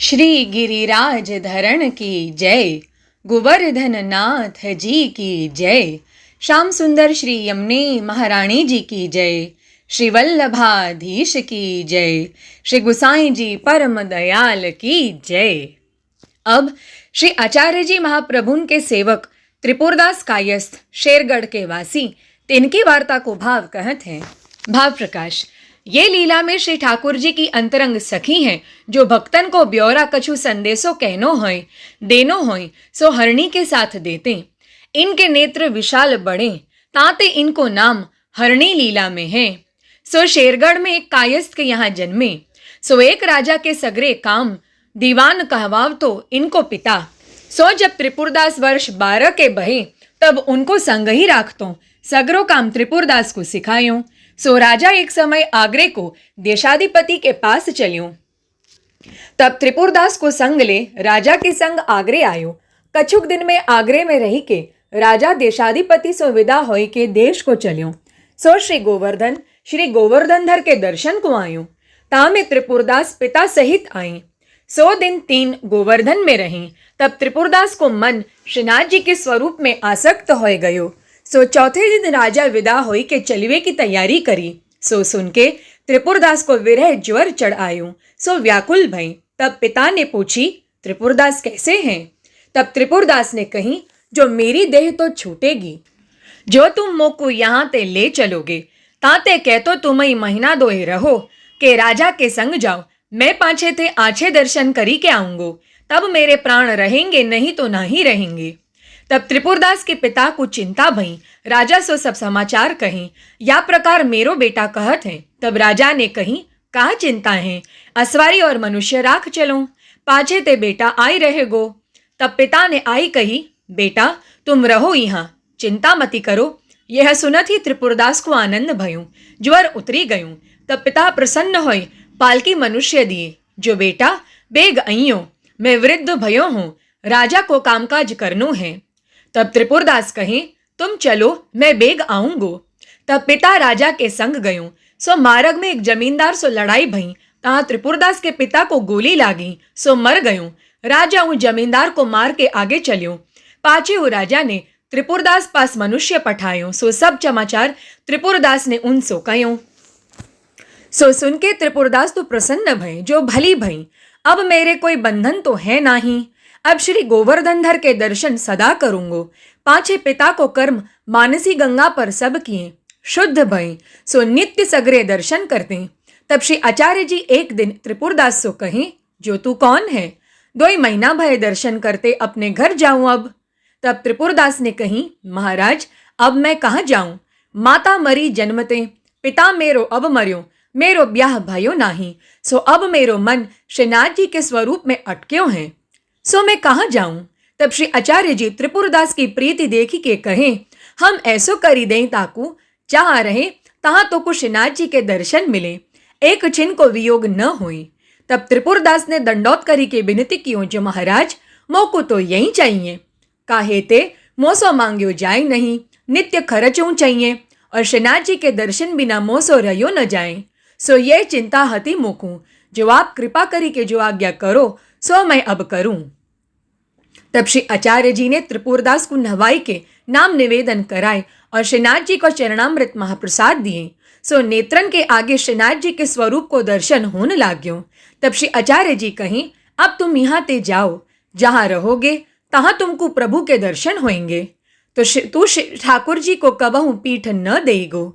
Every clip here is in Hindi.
श्री गिरिराज धरण की जय, गोवर्धन नाथ जी की जय, श्याम सुंदर श्री यमुने महारानी जी की जय, श्री वल्लभाधीश की जय, श्री गुसाई जी परम दयाल की जय। अब श्री आचार्य जी महाप्रभुन के सेवक त्रिपुरदास कायस्थ शेरगढ़ के वासी तिनकी वार्ता को भाव कहत हैं। भाव प्रकाश। ये लीला में श्री ठाकुर जी की अंतरंग सखी हैं, जो भक्तन को ब्योरा कछु संदेशो कहनो होय देनो होय सो हरणी के साथ देते। इनके नेत्र विशाल बड़े, ताते इनको नाम हरणी लीला में है। सो शेरगढ़ में एक कायस्थ के यहाँ जन्मे, सो एक राजा के सगरे काम दीवान कहवाव तो इनको पिता। सो जब त्रिपुरदास वर्ष 12 के बहे, तब उनको संग ही राखतो, सगरो काम त्रिपुरदास को सिखायो। सो राजा एक समय आगरे को देशाधिपति के पास चलियो। तब त्रिपुरदास को संग ले राजा के संग आगरे आयो। कछुक दिन में आगरे में रही के राजा देशाधिपति सो विदा होई के देश को चलियो। सो श्री गोवर्धनधर के दर्शन को आयो। तामे त्रिपुरदास पिता सहित आई। 100 दिन 3 गोवर्धन में रही। तब त्रिपुरदास को मन श्रीनाथ जी के स्वरूप में आसक्त हो गयो। सो चौथे दिन राजा विदा होई के चलिवे की तैयारी करी। सो सुन के त्रिपुरदास को विरह ज्वर चढ़ आयो। सो व्याकुल भई। तब पिता ने पूछी, त्रिपुरदास कैसे हैं? तब त्रिपुरदास ने कही, जो मेरी देह तो छूटेगी, जो तुम मोको यहाँ ते ले चलोगे, ताते कहतो तुम ही महीना दोहे रहो के राजा के संग जाओ। मैं पाछे थे आछे दर्शन करी के आऊंगो, तब मेरे प्राण रहेंगे, नहीं तो नहीं रहेंगे। तब त्रिपुरदास के पिता को चिंता भई। राजा सो सब समाचार कहीं, या प्रकार मेरो बेटा कहत है। तब राजा ने कही, कहा चिंता है, असवारी और मनुष्य राख चलो, पाछे ते बेटा आई रहेगो। तब पिता ने आई कही, बेटा तुम रहो यहाँ, चिंता मती करो। यह सुनत ही त्रिपुरदास को आनंद भयो, ज्वर उतरी गयूं। तब पिता प्रसन्न होई, पालकी मनुष्य दिए, जो बेटा बेग अइयो, मैं वृद्ध भयो हूँ, राजा को कामकाज करनो है। तब त्रिपुरदास कहे, तुम चलो, मैं बेग आऊंगो। तब पिता राजा के संग गयो। सो मार्ग में एक जमींदार सो लड़ाई भई, तहाँ त्रिपुरदास के पिता को गोली लागी, सो मर गयो। राजा उन जमींदार को मार के आगे चलियो। पाछे वो राजा ने त्रिपुरदास पास मनुष्य पठायो। सो सब समाचार त्रिपुरदास ने उन सो कयो। सो सुन के त्रिपुरदास तो प्रसन्न भय, जो भली भई, अब मेरे कोई बंधन तो है नहीं। अब श्री गोवर्धनधर के दर्शन सदा करूंगो। पाछे पिता को कर्म मानसी गंगा पर सब किए, शुद्ध भई, सो नित्य सगरे दर्शन करते। तब श्री आचार्य जी एक दिन त्रिपुरदास सो कहे, जो तू कौन है? 2 महीना भय दर्शन करते, अपने घर जाऊं अब। तब त्रिपुरदास ने कही, महाराज अब मैं कहाँ जाऊं? माता मरी जन्मते, पिता मेरो अब मर्यो, मेरो ब्याह भयो नाही, सो अब मेरो मन श्रीनाथ जी के स्वरूप में अटक्यो है, सो मैं कहाँ जाऊं? तब श्री आचार्य जी त्रिपुरदास की प्रीति देखी के कहे, हम ऐसो करी दें ताकू जहाँ रहे तहाँ तो कुछ श्रीनाथ जी के दर्शन मिले, एक छिन को वियोग न होई। तब त्रिपुरदास ने दंडौत करी के विनती की, जो महाराज मोको तो यही चाहिए, काहे ते मोसो मांग्यो जाए नहीं, नित्य खर्चों चाहिए, और श्रीनाथ जी के दर्शन बिना मोसो रहो न जाए। सो ये चिंता हती मोकू, जो आप कृपा करी के जो आज्ञा करो, सो मैं अब करूं। तब श्री आचार्य जी ने त्रिपुरदास को नहवाई के नाम निवेदन कराए और श्रीनाथ जी को चरणामृत महाप्रसाद दिए। सो नेत्रन के आगे श्रीनाथ जी के स्वरूप को दर्शन होने लाग्यो। तब श्री आचार्य जी कहीं, अब तुम यहाँ ते जाओ, जहाँ रहोगे तहाँ तुमको प्रभु के दर्शन होंगे, तो तू ठाकुर जी को कबहू पीठ न देगो।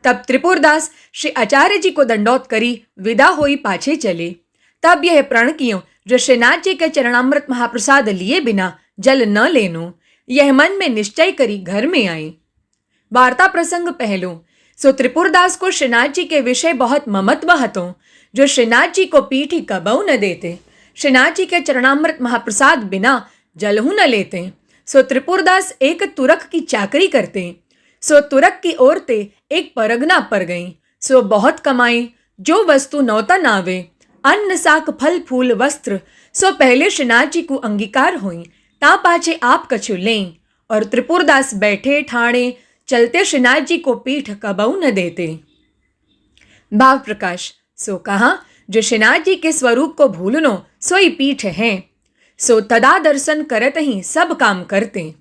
तब त्रिपुरदास श्री आचार्य जी को दंडौत करी विदा होई पाछे चले। तब यह प्रण कियो, जो श्रीनाथ जी के चरणामृत महाप्रसाद लिए बिना जल न लेनो, यह मन में निश्चय करी घर में आए। वार्ता प्रसंग पहलो। सो त्रिपुरदास को श्रीनाथ जी के विषय बहुत ममत्व हतो, जो श्रीनाथ जी को पीठ ही कबहू न देते, श्रीनाथ जी के चरणामृत महाप्रसाद बिना जलहू न लेते। सो त्रिपुरदास एक तुरक की चाकरी करते। सो तुरक की ओर ते एक परगना पर गई। सो बहुत कमाई, जो वस्तु नौतन आवे, अन्न साक फल फूल वस्त्र, सो पहले श्रीनाथ जी को अंगीकार हुई, ता पाछे आप कछु लें। और त्रिपुरदास बैठे ठाणे चलते श्रीनाथ जी को पीठ कबहू न देते। भाव प्रकाश। सो कहा, जो श्रीनाथ जी के स्वरूप को भूलनो, सोई पीठ है। सो तदा दर्शन करत ही सब काम करते।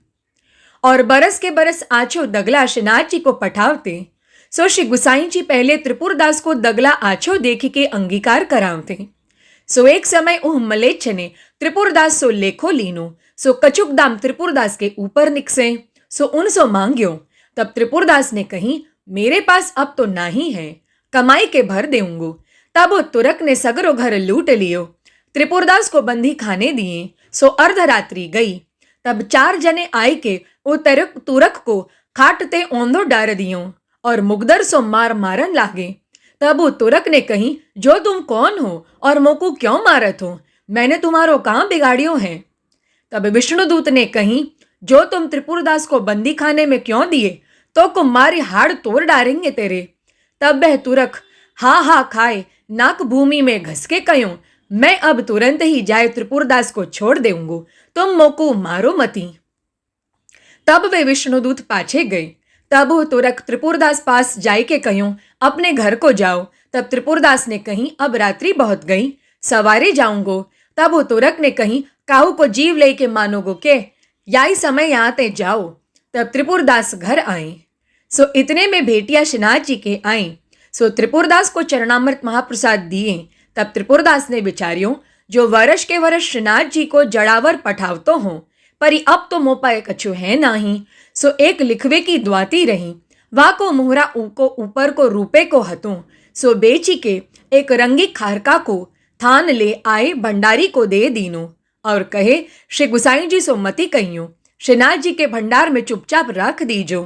और बरस के बरस आछो दगला श्रीनाथ जी को पठावते। सो श्री गुसाई जी पहले त्रिपुरदास को दगला आछो देखी के अंगीकार करावते। सो एक समय उह मलेच्छ ने त्रिपुरदास सो लेखो लीनो। सो कचुक दाम त्रिपुरदास के ऊपर निकसे। सो उनसो मांग्यो। तब त्रिपुरदास ने कही, मेरे पास अब तो नहीं है, कमाई के भर देऊंगो। तब वो तुरक ने सगरो घर लूट लियो। त्रिपुरदास को बंदी खाने दिए। सो अर्धरात्रि गई। तब 4 जने आए के वो तुरक को खाटते ओंधो डार दियो और मुगदर सो मार मारन लागे। तब वो तुरक ने कही, जो तुम कौन हो और मोको क्यों मारत हो? मैंने तुम्हारो कहाँ बिगाड़ियो है? तब विष्णुदूत ने कही, जो तुम त्रिपुरदास को बंदी खाने में क्यों दिए, तो कुमारी हाड़ तोड़ डालेंगे तेरे। तब वह तुरक हा हा खाए नाक भूमि में घस के कहो, मैं अब तुरंत ही जाए त्रिपुरदास को छोड़ देऊंगो, तुम मोको मारो मती। तब वे विष्णुदूत पाछे गए। तब वो तुरक त्रिपुरदास पास जाए के कहो, अपने घर को जाओ। तब त्रिपुरदास ने कही, अब रात्रि बहुत गई, सवारे जाऊंगो। तब वो तुरक ने कही, काहू को जीव ले के मानोगो के, याई समय आते जाओ। तब त्रिपुरदास घर आए। सो इतने में भेटिया श्रीनाथ जी के आए। सो त्रिपुरदास को चरणामृत महाप्रसाद दिए। तब त्रिपुरदास ने विचार्यो, जो वर्ष के वर्ष श्रीनाथ जी को जड़ावर पठावतो हो, परी अब तो मोपाय कछु है नाही। सो एक लिखवे की द्वाती रही, वा को मुहरा को ऊपर को रूपे को हतों। सो बेची के एक रंगी खारका को थान ले आए भंडारी को दे दीनो और कहे, श्री गुसाई जी सो मती कहियो, श्रीनाथ जी के भंडार में चुपचाप रख दीजो।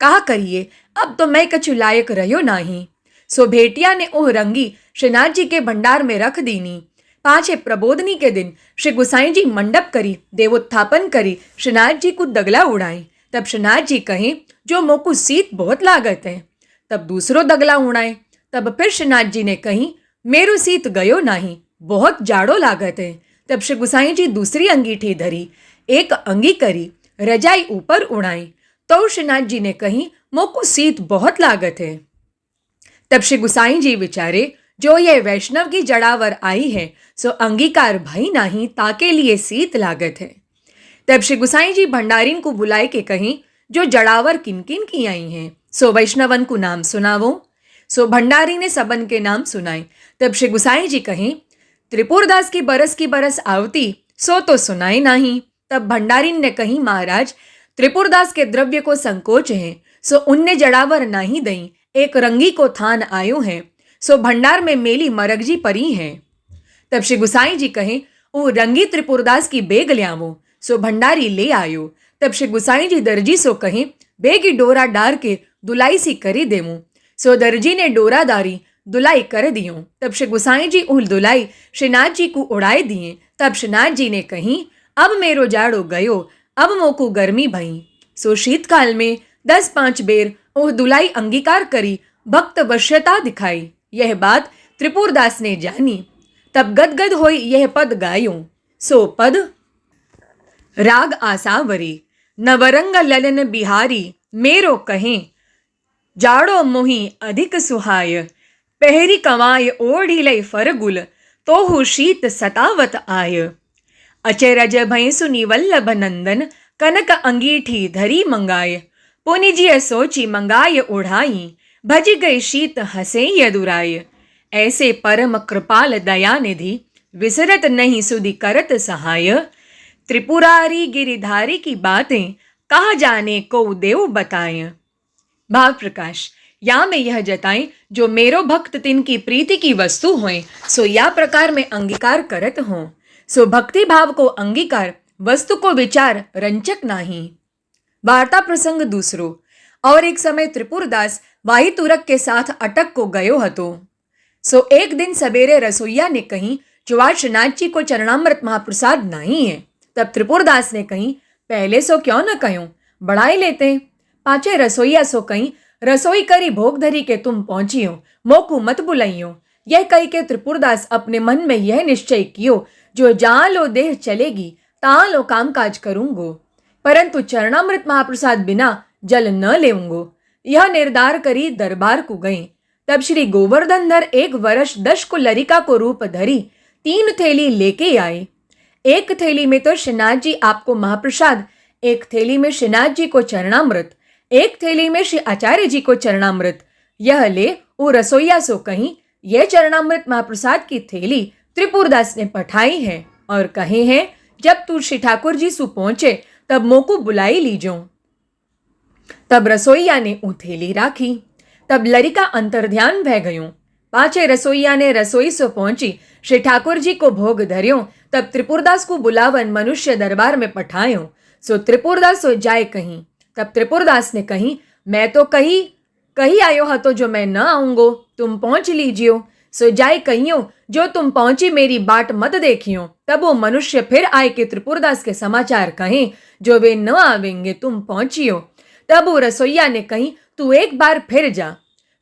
कहा करिए, अब तो मैं कछु लायक रहो नाही। सो भेटिया ने ओह रंगी श्रीनाथ जी के भंडार में रख दीनी। पाछे प्रबोधनी के दिन श्री गुसाई जी मंडप करी, देवोत्थापन करी, श्रीनाथ जी को दगला उड़ाए। तब श्रीनाथ जी कहे, जो मोकू सीत बहुत लागत है। तब दूसरो दगला उड़ाए। तब फिर श्रीनाथ जी ने कही, मेरो सीत गयो नहीं, बहुत जाड़ो लागत है। तब श्री गुसाई जी दूसरी अंगीठी धरी, एक अंगी करी, रजाई ऊपर उड़ाई। तो श्रीनाथ जी ने कही, मोकू सीत बहुत लागत है। तब श्री गुसाई जी विचारे, जो यह वैष्णव की जड़ावर आई है, सो अंगीकार भई नहीं, ताके लिए सीत लागत है। तब श्री गुसाई जी भंडारीन को बुलाए के कहीं, जो जड़ावर किन किन की आई हैं, सो वैष्णवन को नाम सुनावो। सो भंडारी ने सबन के नाम सुनाए। तब श्री गुसाई जी कहें, त्रिपुरदास की बरस आवती, सो तो सुनाई नहीं। तब भंडारीन ने कही, महाराज त्रिपुरदास के द्रव्य को संकोच है, सो उनने जड़ावर नहीं दई, एक रंगी को थान आयो है, सो भंडार में मेली मरगजी परी है। तब श्री गुसाई जी कहें, ओ रंगी त्रिपुरदास की बेग ल्यावो। सो भंडारी ले आयो। तब श्री गुसाई जी दर्जी सो कहें, बेगी डोरा डार के दुलाई सी करी देवूं। सो दर्जी ने डोरा दारी दुलाई कर दियो। तब श्री गुसाई जी उल दुलाई श्रीनाथ जी को उड़ाए दिए। तब श्रीनाथ जी ने कही, अब मेरो जाड़ो गयो, अब मोकू गर्मी भई। सो शीतकाल में 10-5 बेर ओह दुलाई अंगीकार करी भक्त वश्यता दिखाई। यह बात त्रिपुरदास ने जानी। तब गदगद होई यह पद गायो। सो पद राग आसावरी। नवरंग ललन बिहारी मेरो कहें, जाड़ो मोही अधिक सुहाय। पहरी कमाय ओढ़ी लय फरगुल, तोहु शीत सतावत आय। अचरज भय सुनी वल्लभ नंदन, कनक अंगीठी धरी मंगाय। पुनिजिय सोची मंगाय ओढ़ाई, भज गए शीत हसे यदुराय। ऐसे परम कृपाल दयानिधि, विसरत नहीं सुधि करत सहाय। त्रिपुरारी गिरिधारी की बातें, कहा जाने को देव बताएं। भाव प्रकाश। या में यह जताएं, जो मेरो भक्त तिनकी प्रीति की वस्तु होए, सो या प्रकार में अंगीकार करत हों। सो भक्ति भाव को अंगीकार, वस्तु को विचार रंचक नाही। वार्ता प्रसंग दूसरो। और एक समय त्रिपुरदास वाही तुरक के साथ अटक को गयो हतो। सो एक दिन सवेरे रसोईया ने कही, जो आज श्रीनाथ जी को चरणामृत महाप्रसाद नहीं है। तब त्रिपुरदास ने कही, पहले सो क्यों न कहो, बढ़ाई लेते। पाचे रसोईया सो कहीं, रसोई करी भोग धरी के तुम पहुंचियो, मोकू मत बुलाइयो। यह कही के त्रिपुरदास अपने मन में यह निश्चय कियो, जो जहाँ लो देह चलेगी तहाँ लो काम काज करूंगो, परंतु चरणामृत महाप्रसाद बिना जल न लेऊंगो। यह निर्धार करी दरबार को गए। तब श्री गोवर्धन धर 1 वर्ष 10 को लरिका को रूप धरी 3 थैली लेके आए। एक थैली में तो श्रीनाथ जी आपको महाप्रसाद, एक थैली में श्रीनाथ जी को चरणामृत, एक थैली में श्री आचार्य जी को चरणामृत। यह ले वो रसोईया सो कहीं, यह चरणामृत महाप्रसाद की थैली त्रिपुरदास ने पठाई है और कहे हैं जब तू श्री ठाकुर जी सु पहुंचे तब मोकू बुलाई लीजो। तब रसोईया ने ऊ थैली राखी। तब लरिका अंतर्ध्यान भय गयो। पाछे रसोईया ने रसोई सो पहुंची श्री ठाकुर जी को भोग धर्यो। तब त्रिपुरदास को बुलावन मनुष्य दरबार में पठायो। सो त्रिपुरदास सो जाए कहीं। तब त्रिपुरदास ने कही, मैं तो कही आयो हतो जो मैं न आऊंगो, तुम पहुंच लीजियो। सो जाए कहियो, जो तुम पहुंची मेरी बाट मत देखियो। तब वो मनुष्य फिर आए कि त्रिपुरदास के समाचार कहें, जो वे न आवेंगे तुम पहुंचियो। तब वो रसोईया ने कही, तू एक बार फिर जा।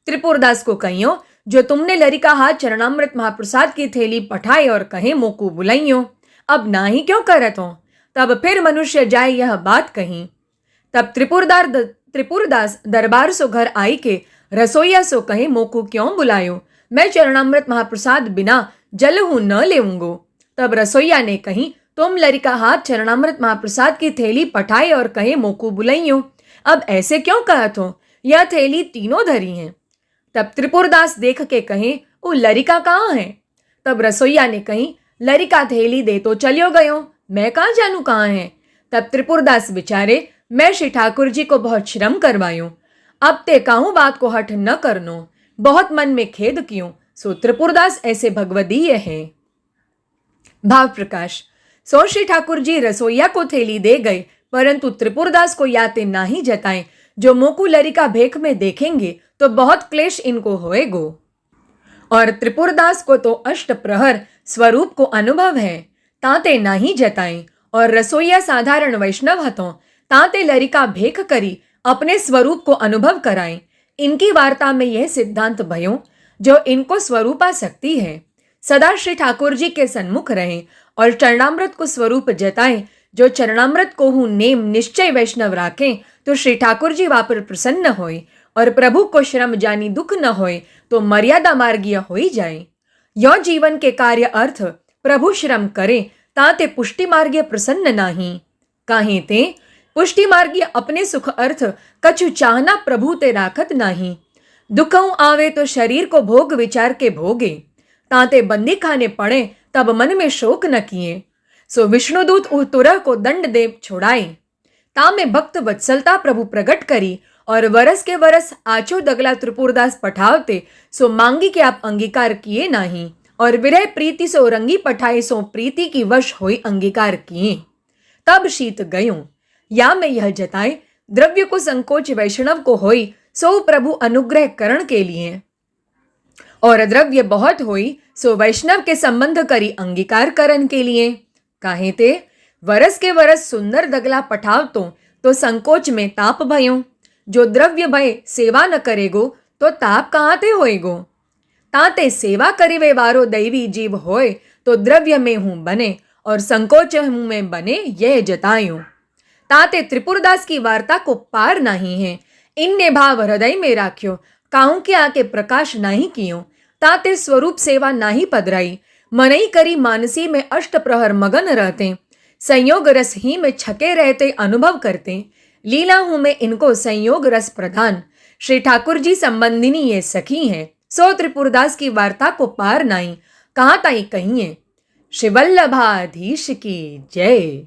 त्रिपुरदास को कहियो, जो तुमने लरिका हाथ चरणामृत महाप्रसाद की थैली पठाई और कहे मोकू बुलाइयो, अब ना ही क्यों करत हो। तब फिर मनुष्य जाए यह बात कही। तब त्रिपुरदास दरबार सो घर आई के रसोईया सो कहे, मोकू क्यों बुलायो, मैं चरणामृत महाप्रसाद बिना जल हूं न लेऊंगो। तब रसोईया ने कही, तुम लरिका हाथ चरणामृत महाप्रसाद की थैली पठाए और कहे मोकू बुलाइयो, अब ऐसे क्यों कहत हो, यह थैली तीनों धरी हैं। तब त्रिपुरदास देख के कहे, वो लरिका कहाँ है। तब रसोईया ने कही, लरिका थैली दे तो चलियो गयो, मैं कहाँ जानू कहाँ है। तब त्रिपुरदास विचारे, मैं श्री ठाकुर जी को बहुत श्रम करवायूं, अब ते कहूँ बात को हठ न करनो, बहुत मन में खेद क्यों। सो त्रिपुरदास ऐसे भगवदीय है। भाव प्रकाश। सो श्री ठाकुर जी रसोईया को थैली दे गए, परंतु त्रिपुरदास को याते ना ही जताएं, जो मोकू लरिका भेख में देखेंगे तो बहुत क्लेश इनको होएगो। और त्रिपुरदास को तो अष्ट प्रहर स्वरूप को अनुभव है, ताते ना ही जताएं। और रसोईया साधारण वैष्णव हतो, ताते लरिका भेख करी अपने स्वरूप को अनुभव कराएं। इनकी वार्ता में यह सिद्धांत भयो, जो इनको स्वरूपा शक्ति है, सदा श्री ठाकुर जी के सन्मुख रहें और चरणामृत को स्वरूप जताएं। जो चरणामृत को हूँ नेम निश्चय वैष्णव राखें, तो श्री ठाकुर जी वापर प्रसन्न होए। और प्रभु को श्रम जानी दुख न होए, तो मर्यादा मार्गीय होई जाए। यो जीवन के कार्य अर्थ प्रभु श्रम करे, ताते पुष्टि मार्गीय प्रसन्न नाही। काहे ते पुष्टि मार्गीय अपने सुख अर्थ कछु चाहना प्रभु ते राखत नाही। दुखों आवे तो शरीर को भोग विचार के भोगे, ताते बंदी खाने पड़े तब मन में शोक न किए। सो विष्णुदूत तुरह को दंड देव छोड़ाए, तामे भक्त वत्सलता प्रभु प्रकट करी। और वरस के वरस आचो दगला त्रिपुरदास पठावते, सो मांगी के आप अंगीकार किए नाही। और विरह प्रीति सो रंगी पठाए, सो प्रीति की वश होई अंगीकार किए। तब शीत गयो, या में यह जताए, द्रव्य को संकोच वैष्णव को होई, सो प्रभु अनुग्रह करण के लिए। और द्रव्य बहुत होई, सो वैष्णव के संबंध करी अंगीकार करण के लिए। काहे ते वरस के वरस सुंदर दगला पठावतो, तो संकोच में ताप भयो। जो द्रव्य भय सेवा न करेगो, तो ताप कहाँ ते होएगो। ताते सेवा करिवे वारो दैवी जीव होए, तो द्रव्य में हूँ बने और संकोच हूँ में बने, यह जतायूं। ताते त्रिपुरदास की वार्ता को पार नहीं है, इनने भाव हृदय में राख्यो, काहू के आके प्रकाश नहीं कियो। ताते स्वरूप सेवा नाही पधराई, मनई करी मानसी में अष्ट प्रहर मगन रहते। संयोग रस ही में छके रहते अनुभव करते। लीला हूं में इनको संयोग रस प्रधान, श्री ठाकुर जी संबंधिनी ये सखी हैं। सो त्रिपुरदास की वार्ता को पार नहीं, कहाँ ताई कहिए। श्री वल्लभाधीश की जय।